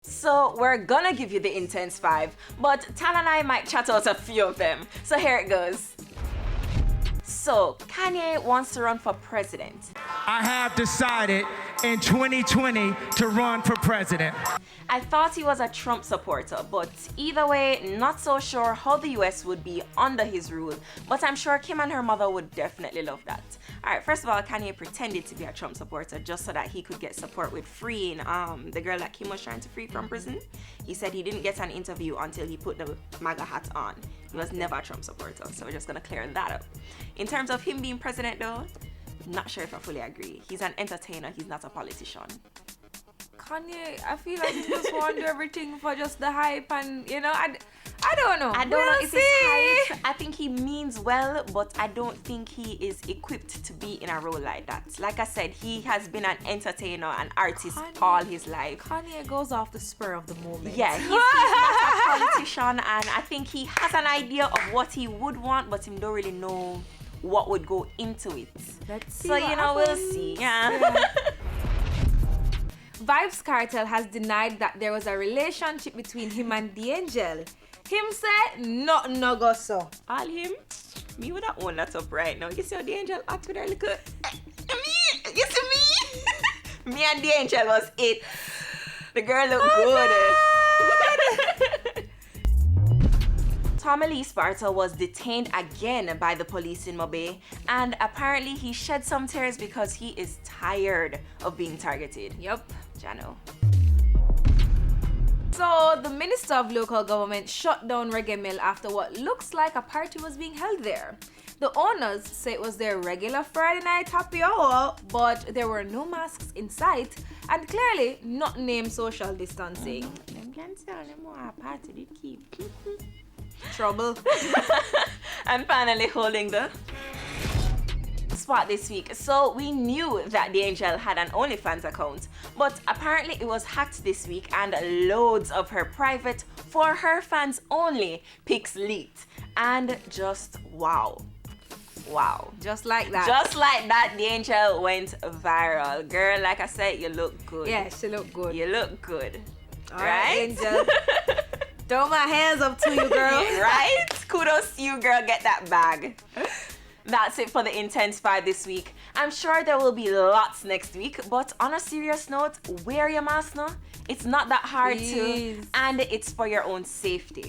So we're gonna give you the intense 5, but Tal and I might chat out a few of them. So here it goes. So Kanye wants to run for president. I have decided in 2020 to run for president. I thought he was a Trump supporter, but either way, not so sure how the US would be under his rule, but I'm sure Kim and her mother would definitely love that. Alright, first of all, Kanye pretended to be a Trump supporter just so that he could get support with freeing the girl that Kim was trying to free from prison. He said he didn't get an interview until he put the MAGA hat on. He was never a Trump supporter, so we're just gonna clear that up. In terms of him being president though, not sure if I fully agree. He's an entertainer, he's not a politician. Kanye, I feel like he just want to do everything for just the hype and, you know, I don't know. I don't know if it's hype. I think he means well, but I don't think he is equipped to be in a role like that. Like I said, he has been an entertainer, an artist all his life. Kanye goes off the spur of the moment. Yeah, he's not a politician, and I think he has an idea of what he would want, but he don't really know what would go into it. Let's see. So, you know, we'll see. Yeah. Vybz Kartel has denied that there was a relationship between him and D'Angel. Him said, nothing no go so. All him? Me would have own that up right now. You see how D'Angel act with her little... Me? You see me? Me and D'Angel was it. The girl look good. Tommy Lee Sparta was detained again by the police in Mobay, and apparently he shed some tears because he is tired of being targeted. Yup. Jano. So, the Minister of Local Government shut down Reggae Mill after what looks like a party was being held there. The owners say it was their regular Friday night happy hour, but there were no masks in sight and clearly not named social distancing. Them can tell them what a party did keep. Trouble. And finally holding the spot this week. So we knew that D'Angel had an OnlyFans account, but apparently it was hacked this week and loads of her private, for her fans only, pics leaked. And just wow. Wow. Just like that. Just like that, D'Angel went viral. Girl, like I said, you look good. Yeah, she look good. You look good. All right, Angel. Throw my hands up to you, girl. Right? Kudos to you, girl. Get that bag. That's it for the Intense 5 this week. I'm sure there will be lots next week, but on a serious note, wear your mask now. It's not that hard to, and it's for your own safety.